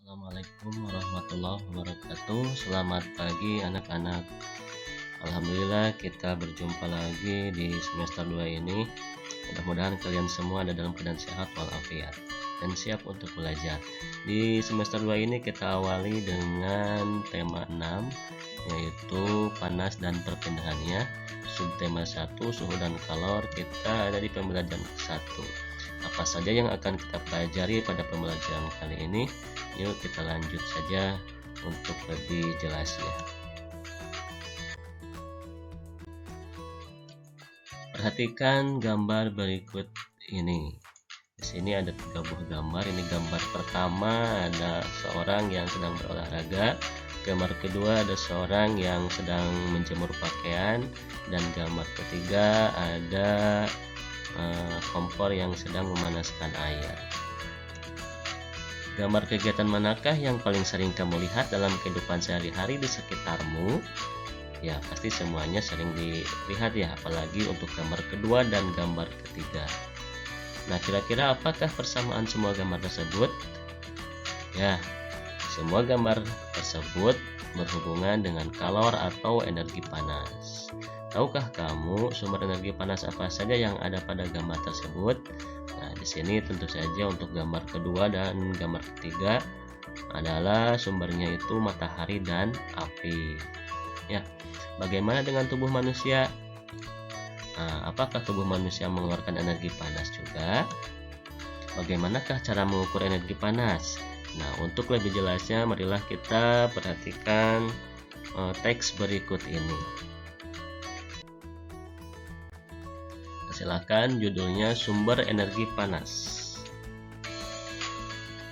Assalamualaikum warahmatullahi wabarakatuh. Selamat pagi anak-anak. Alhamdulillah kita berjumpa lagi di semester 2 ini. Mudah-mudahan kalian semua ada dalam keadaan sehat walafiat dan siap untuk belajar. Di semester 2 ini kita awali dengan tema 6, yaitu panas dan perpindahannya. Subtema 1, suhu dan kalor. Kita ada di pembelajaran ke-1. Apa saja yang akan kita pelajari pada pembelajaran kali ini? Yuk kita lanjut saja untuk lebih jelasnya. Perhatikan gambar berikut ini. Di sini ada 3 buah gambar. Ini gambar pertama ada seorang yang sedang berolahraga. Gambar kedua ada seorang yang sedang menjemur pakaian, dan gambar ketiga ada kompor yang sedang memanaskan air. Gambar kegiatan manakah yang paling sering kamu lihat dalam kehidupan sehari-hari di sekitarmu? Ya, pasti semuanya sering dilihat ya, apalagi untuk gambar kedua dan gambar ketiga. Nah, kira-kira apakah persamaan semua gambar tersebut? Ya, semua gambar tersebut berhubungan dengan kalor atau energi panas. Tahukah kamu sumber energi panas apa saja yang ada pada gambar tersebut? Nah, di sini tentu saja untuk gambar kedua dan gambar ketiga adalah sumbernya itu matahari dan api. Ya, bagaimana dengan tubuh manusia? Nah, apakah tubuh manusia mengeluarkan energi panas juga? Bagaimanakah cara mengukur energi panas? Nah, untuk lebih jelasnya, marilah kita perhatikan teks berikut ini. Silakan, judulnya sumber energi panas.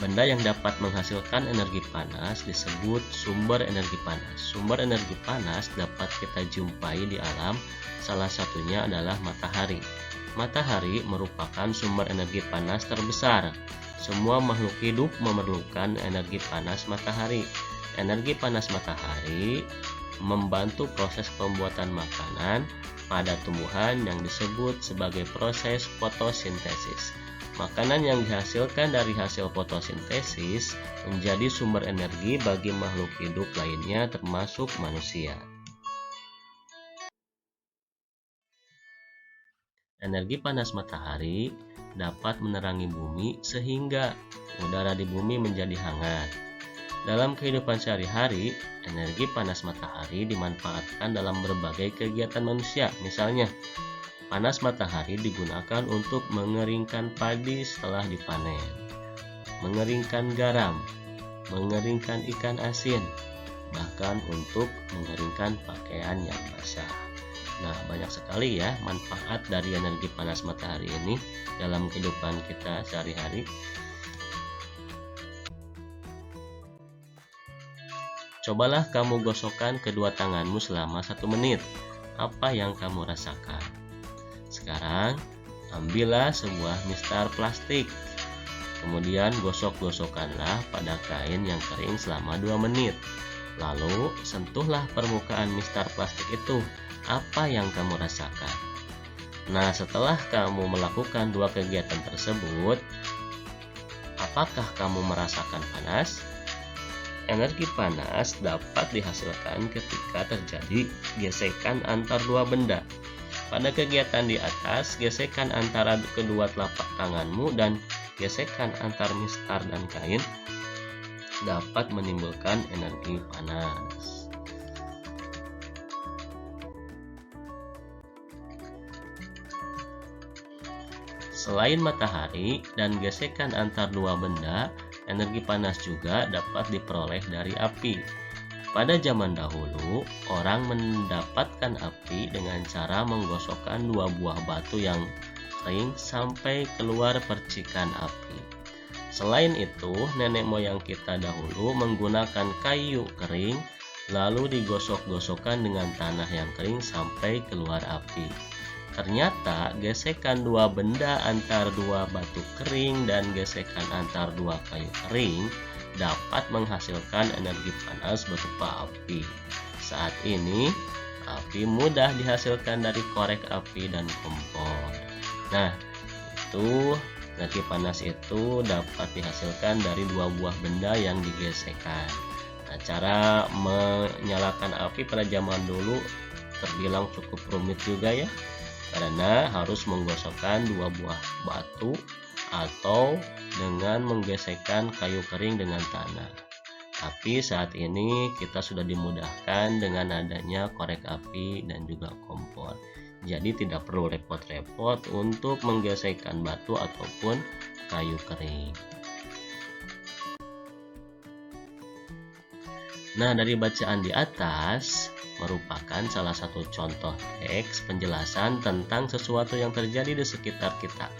Benda yang dapat menghasilkan energi panas disebut sumber energi panas. Sumber energi panas dapat kita jumpai di alam, salah satunya adalah matahari. Matahari merupakan sumber energi panas terbesar. Semua makhluk hidup memerlukan energi panas matahari. Energi panas matahari membantu proses pembuatan makanan pada tumbuhan yang disebut sebagai proses fotosintesis. Makanan yang dihasilkan dari hasil fotosintesis menjadi sumber energi bagi makhluk hidup lainnya termasuk manusia. Energi panas matahari dapat menerangi bumi sehingga udara di bumi menjadi hangat. Dalam kehidupan sehari-hari, energi panas matahari dimanfaatkan dalam berbagai kegiatan manusia. Misalnya, panas matahari digunakan untuk mengeringkan padi setelah dipanen, mengeringkan garam, mengeringkan ikan asin, bahkan untuk mengeringkan pakaian yang basah. Nah, banyak sekali ya manfaat dari energi panas matahari ini dalam kehidupan kita sehari-hari. Cobalah kamu gosokkan kedua tanganmu selama 1 menit. Apa yang kamu rasakan? Sekarang, ambillah sebuah mistar plastik. Kemudian gosok-gosokkanlah pada kain yang kering selama 2 menit. Lalu, sentuhlah permukaan mistar plastik itu. Apa yang kamu rasakan? Nah, setelah kamu melakukan 2 kegiatan tersebut, apakah kamu merasakan panas? Energi panas dapat dihasilkan ketika terjadi gesekan antar 2 benda. Pada kegiatan di atas, gesekan antara kedua telapak tanganmu dan gesekan antar mistar dan kain dapat menimbulkan energi panas. Selain matahari dan gesekan antar 2 benda, energi panas juga dapat diperoleh dari api. Pada zaman dahulu, orang mendapatkan api dengan cara menggosokkan 2 buah batu yang kering sampai keluar percikan api. Selain itu, nenek moyang kita dahulu menggunakan kayu kering, lalu digosok-gosokkan dengan tanah yang kering sampai keluar api. Ternyata gesekan 2 benda antar 2 batu kering dan gesekan antar 2 kayu kering dapat menghasilkan energi panas berupa api. Saat ini, api mudah dihasilkan dari korek api dan kompor. Nah, itu Energi panas itu dapat dihasilkan dari dua buah benda yang digesekkan. Nah, cara menyalakan api pada zaman dulu terbilang cukup rumit juga ya, karena harus menggosokkan dua buah batu atau dengan menggesekkan kayu kering dengan tanah. Tapi saat ini kita sudah dimudahkan dengan adanya korek api dan juga kompor. Jadi tidak perlu repot-repot untuk menggesekkan batu ataupun kayu kering. Nah, dari bacaan di atas merupakan salah satu contoh teks penjelasan tentang sesuatu yang terjadi di sekitar kita.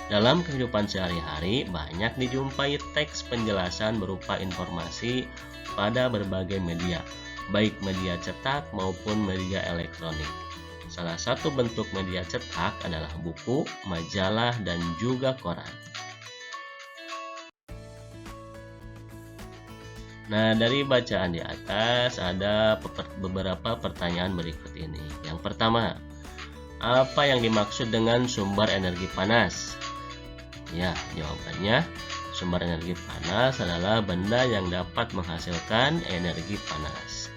Dalam kehidupan sehari-hari banyak dijumpai teks penjelasan berupa informasi pada berbagai media, baik media cetak maupun media elektronik. Salah satu bentuk media cetak adalah buku, majalah, dan juga koran. Nah, dari bacaan di atas ada beberapa pertanyaan berikut ini. Yang pertama, apa yang dimaksud dengan sumber energi panas? Ya, jawabannya sumber energi panas adalah benda yang dapat menghasilkan energi panas.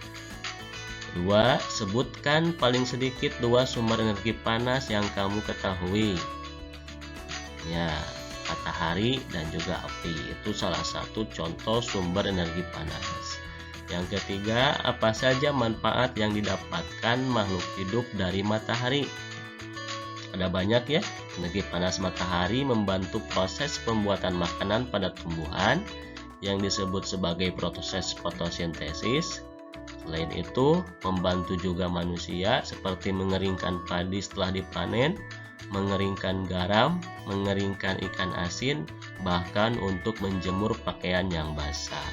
Kedua, sebutkan paling sedikit dua sumber energi panas yang kamu ketahui. Ya, matahari dan juga api itu salah satu contoh sumber energi panas. Yang ketiga, apa saja manfaat yang didapatkan makhluk hidup dari matahari? Ada banyak ya. Energi panas matahari membantu proses pembuatan makanan pada tumbuhan yang disebut sebagai proses fotosintesis. Selain itu, membantu juga manusia seperti mengeringkan padi setelah dipanen, mengeringkan garam, mengeringkan ikan asin, bahkan untuk menjemur pakaian yang basah.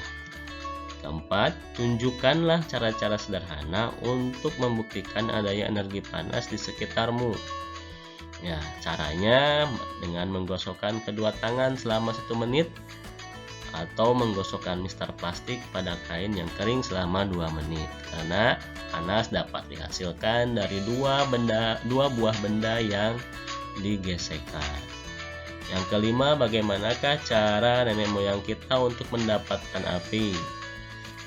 Keempat, tunjukkanlah cara-cara sederhana untuk membuktikan adanya energi panas di sekitarmu. Ya, caranya dengan menggosokkan kedua tangan selama 1 menit atau menggosokkan mistar plastik pada kain yang kering selama 2 menit. Karena panas dapat dihasilkan dari dua buah benda yang digesekkan. Yang kelima, bagaimanakah cara nenek moyang kita untuk mendapatkan api?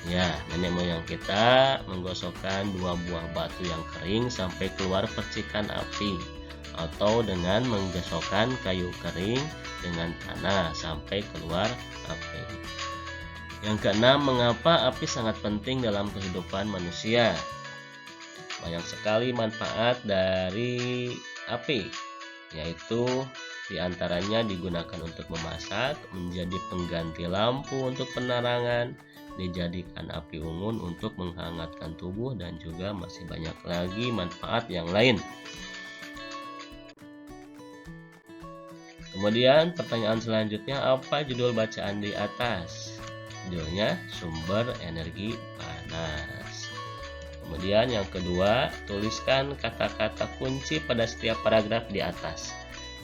Ya, nenek moyang kita menggosokkan dua buah batu yang kering sampai keluar percikan api, atau dengan menggosokkan kayu kering dengan tanah sampai keluar api. Yang keenam, mengapa api sangat penting dalam kehidupan manusia? Banyak sekali manfaat dari api, yaitu diantaranya digunakan untuk memasak, menjadi pengganti lampu untuk penerangan, dijadikan api unggun untuk menghangatkan tubuh, dan juga masih banyak lagi manfaat yang lain. Kemudian pertanyaan selanjutnya, apa judul bacaan di atas? Judulnya sumber energi panas. Kemudian yang kedua, tuliskan kata-kata kunci pada setiap paragraf di atas.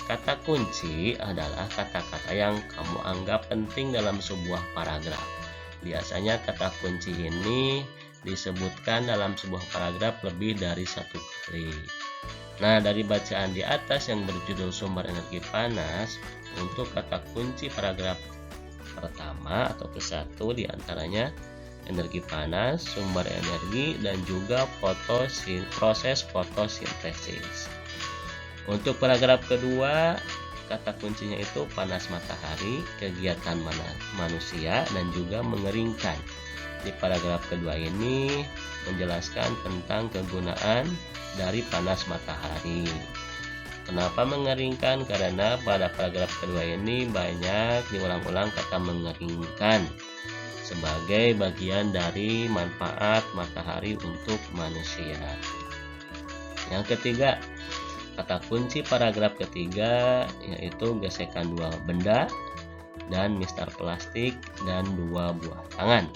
Kata kunci adalah kata-kata yang kamu anggap penting dalam sebuah paragraf. Biasanya kata kunci ini disebutkan dalam sebuah paragraf lebih dari 1 kali. Nah, dari bacaan di atas yang berjudul sumber energi panas, untuk kata kunci paragraf pertama atau ke-1 diantaranya energi panas, sumber energi, dan juga proses fotosintesis. Untuk paragraf kedua, kata kuncinya itu panas matahari, kegiatan manusia, dan juga mengeringkan. Di paragraf kedua ini menjelaskan tentang kegunaan dari panas matahari. Kenapa mengeringkan? Karena pada paragraf kedua ini banyak diulang-ulang kata mengeringkan sebagai bagian dari manfaat matahari untuk manusia. Yang ketiga, kata kunci paragraf ketiga yaitu gesekan dua benda dan mistar plastik dan dua buah tangan.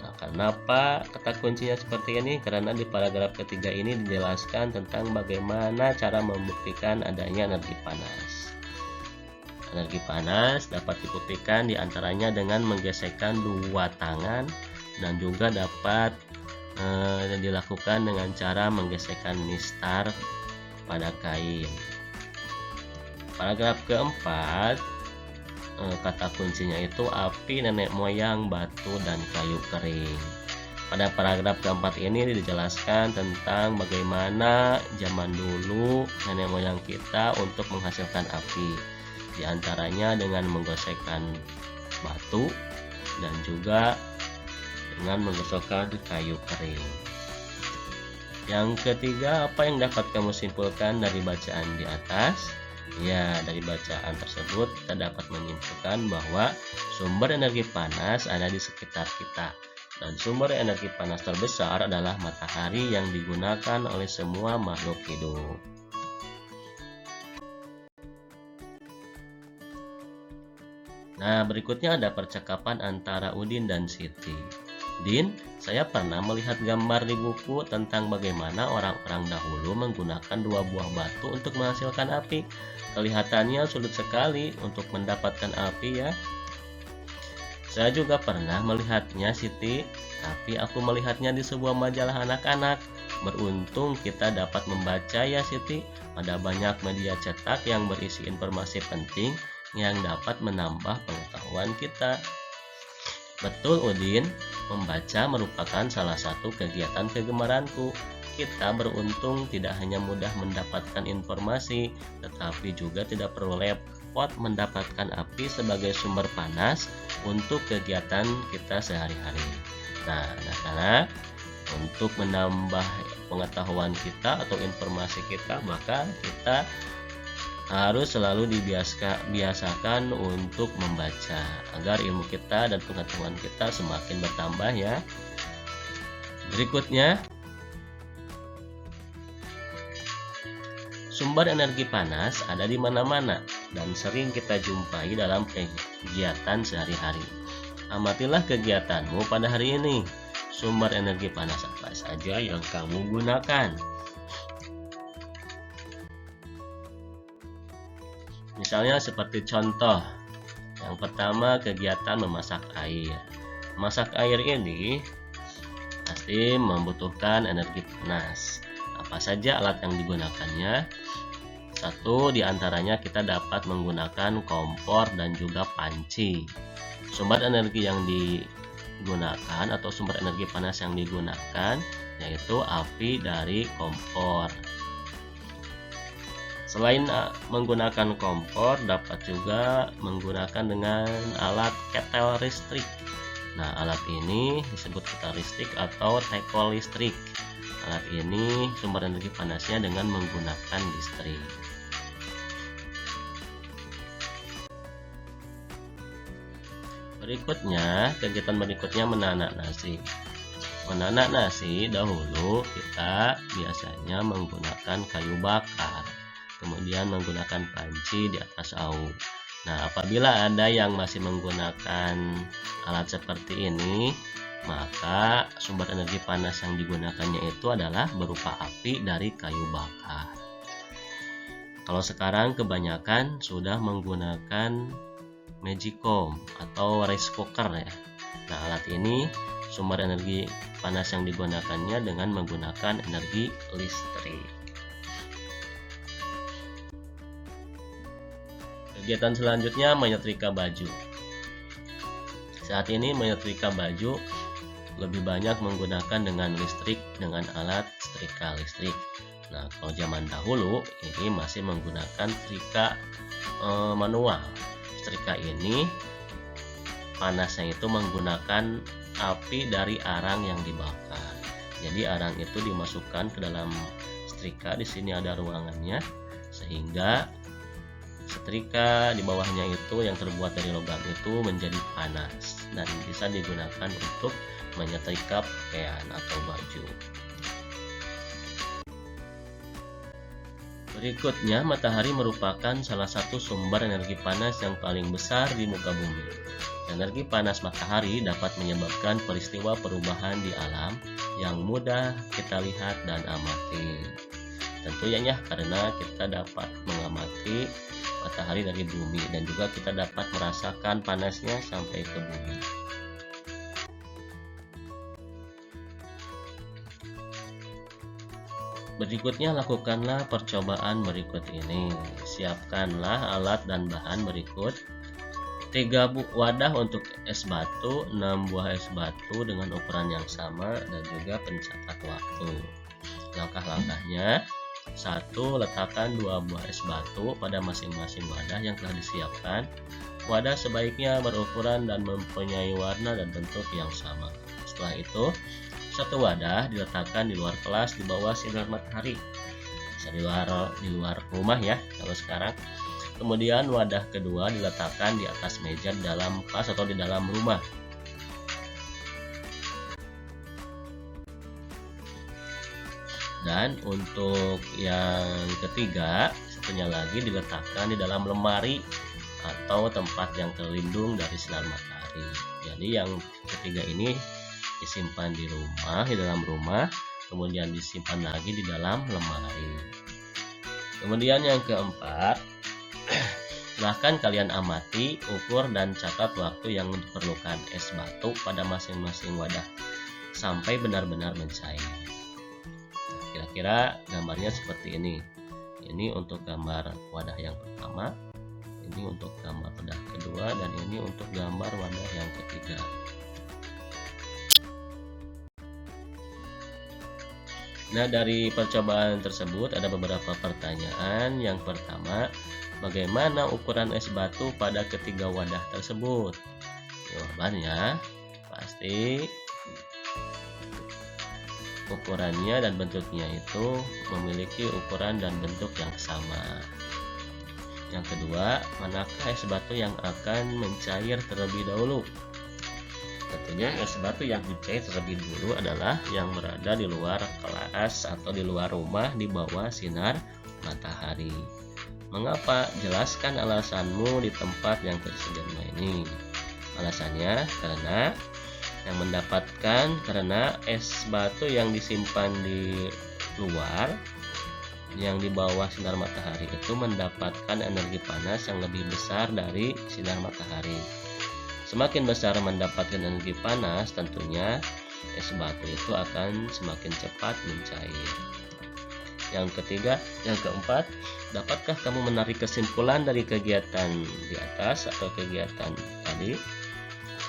Nah, kenapa kata kuncinya seperti ini? Karena di paragraf ketiga ini dijelaskan tentang bagaimana cara membuktikan adanya energi panas. Energi panas dapat dibuktikan diantaranya dengan menggesekkan dua tangan, dan juga dapat dilakukan dengan cara menggesekkan mistar pada kain. Paragraf keempat, kata kuncinya itu api, nenek moyang, batu, dan kayu kering. Pada paragraf keempat ini dijelaskan tentang bagaimana zaman dulu nenek moyang kita untuk menghasilkan api. Di antaranya dengan menggosokkan batu dan juga dengan menggosokkan kayu kering. Yang ketiga, apa yang dapat kamu simpulkan dari bacaan di atas? Ya, dari bacaan tersebut kita dapat menyimpulkan bahwa sumber energi panas ada di sekitar kita. Dan sumber energi panas terbesar adalah matahari yang digunakan oleh semua makhluk hidup. Nah, berikutnya ada percakapan antara Udin dan Siti. Din, saya pernah melihat gambar di buku tentang bagaimana orang-orang dahulu menggunakan 2 buah batu untuk menghasilkan api. Kelihatannya sulit sekali untuk mendapatkan api ya. Saya juga pernah melihatnya, Siti, tapi aku melihatnya di sebuah majalah anak-anak. Beruntung kita dapat membaca ya, Siti. Ada banyak media cetak yang berisi informasi penting yang dapat menambah pengetahuan kita. Betul, Udin, membaca merupakan salah satu kegiatan kegemaranku. Kita beruntung tidak hanya mudah mendapatkan informasi, tetapi juga tidak perlu repot mendapatkan api sebagai sumber panas untuk kegiatan kita sehari-hari. Nah, anak-anak, untuk menambah pengetahuan kita atau informasi kita, maka kita harus selalu dibiasakan untuk membaca agar ilmu kita dan pengetahuan kita semakin bertambah ya. Berikutnya, sumber energi panas ada di mana-mana dan sering kita jumpai dalam kegiatan sehari-hari. Amatilah kegiatanmu pada hari ini. Sumber energi panas apa saja yang kamu gunakan? Misalnya seperti contoh, yang pertama kegiatan memasak air. Memasak air ini pasti membutuhkan energi panas. Apa saja alat yang digunakannya? Satu diantaranya kita dapat menggunakan kompor dan juga panci. Sumber energi yang digunakan atau sumber energi panas yang digunakan yaitu api dari kompor. Selain menggunakan kompor, dapat juga menggunakan dengan alat ketel listrik. Nah, alat ini disebut ketel listrik atau teko listrik. Alat ini sumber energi panasnya dengan menggunakan listrik. Kegiatan berikutnya menanak nasi. Menanak nasi dahulu kita biasanya menggunakan kayu bakar, kemudian menggunakan panci di atas awu. Nah, apabila ada yang masih menggunakan alat seperti ini, maka sumber energi panas yang digunakannya itu adalah berupa api dari kayu bakar. Kalau sekarang kebanyakan sudah menggunakan magicom atau rice cooker ya. Nah, alat ini sumber energi panas yang digunakannya dengan menggunakan energi listrik. Kegiatan selanjutnya menyetrika baju. Saat ini menyetrika baju lebih banyak menggunakan dengan listrik dengan alat setrika listrik. Nah, kalau zaman dahulu ini masih menggunakan setrika manual. Setrika ini panasnya itu menggunakan api dari arang yang dibakar. Jadi arang itu dimasukkan ke dalam setrika. Di sini ada ruangannya sehingga setrika di bawahnya itu yang terbuat dari logam itu menjadi panas dan bisa digunakan untuk menyetrika pakaian atau baju. Berikutnya, matahari merupakan salah satu sumber energi panas yang paling besar di muka bumi. Energi panas matahari dapat menyebabkan peristiwa perubahan di alam yang mudah kita lihat dan amati. Tentunya ya, karena kita dapat mengamati matahari dari bumi dan juga kita dapat merasakan panasnya sampai ke bumi. Berikutnya lakukanlah percobaan berikut ini. Siapkanlah alat dan bahan berikut. 3 wadah untuk es batu, 6 buah es batu dengan ukuran yang sama dan juga pencatat waktu. Langkah-langkahnya: 1. Letakkan 2 buah es batu pada masing-masing wadah yang telah disiapkan. Wadah sebaiknya berukuran dan mempunyai warna dan bentuk yang sama. Setelah itu, 1 wadah diletakkan di luar kelas di bawah sinar matahari. Bisa di luar rumah ya kalau sekarang. Kemudian wadah kedua diletakkan di atas meja di dalam kelas atau di dalam rumah. Dan untuk yang ketiga, satunya lagi diletakkan di dalam lemari atau tempat yang terlindung dari sinar matahari. Jadi yang ketiga ini disimpan di rumah, di dalam rumah, kemudian disimpan lagi di dalam lemari. Kemudian yang keempat, silahkan kalian amati, ukur dan catat waktu yang diperlukan es batu pada masing-masing wadah sampai benar-benar mencair. Kira-kira gambarnya seperti ini. Ini untuk gambar wadah yang pertama, ini untuk gambar wadah kedua, dan ini untuk gambar wadah yang ketiga. Nah, dari percobaan tersebut ada beberapa pertanyaan. Yang pertama, bagaimana ukuran es batu pada ketiga wadah tersebut? Jawabannya pasti ukurannya dan bentuknya itu memiliki ukuran dan bentuk yang sama. Yang kedua, manakah es batu yang akan mencair terlebih dahulu? Tentunya es batu yang mencair terlebih dulu adalah yang berada di luar kelas atau di luar rumah di bawah sinar matahari. Mengapa? Jelaskan alasanmu di tempat yang tersedia ini. Alasannya karena es batu yang disimpan di luar yang di bawah sinar matahari itu mendapatkan energi panas yang lebih besar dari sinar matahari. Semakin besar mendapatkan energi panas, tentunya es batu itu akan semakin cepat mencair. Yang keempat, dapatkah kamu menarik kesimpulan dari kegiatan di atas atau kegiatan tadi?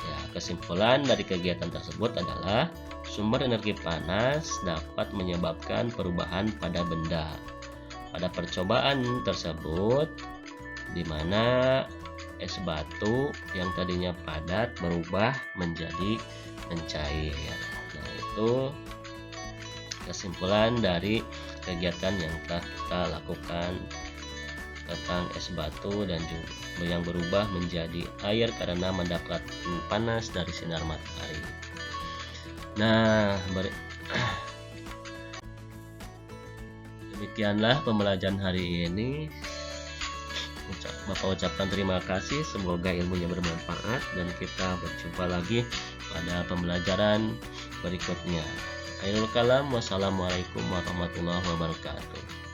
Ya, kesimpulan dari kegiatan tersebut adalah sumber energi panas dapat menyebabkan perubahan pada benda. Pada percobaan tersebut, di mana es batu yang tadinya padat berubah menjadi mencair. Nah, itu kesimpulan dari kegiatan yang telah kita lakukan tentang es batu dan juga yang berubah menjadi air karena mendapat panas dari sinar matahari. Nah, demikianlah pembelajaran hari ini. Bapak ucapkan terima kasih, semoga ilmunya bermanfaat dan kita berjumpa lagi pada pembelajaran berikutnya. Akhirul kalam, wassalamualaikum warahmatullahi wabarakatuh.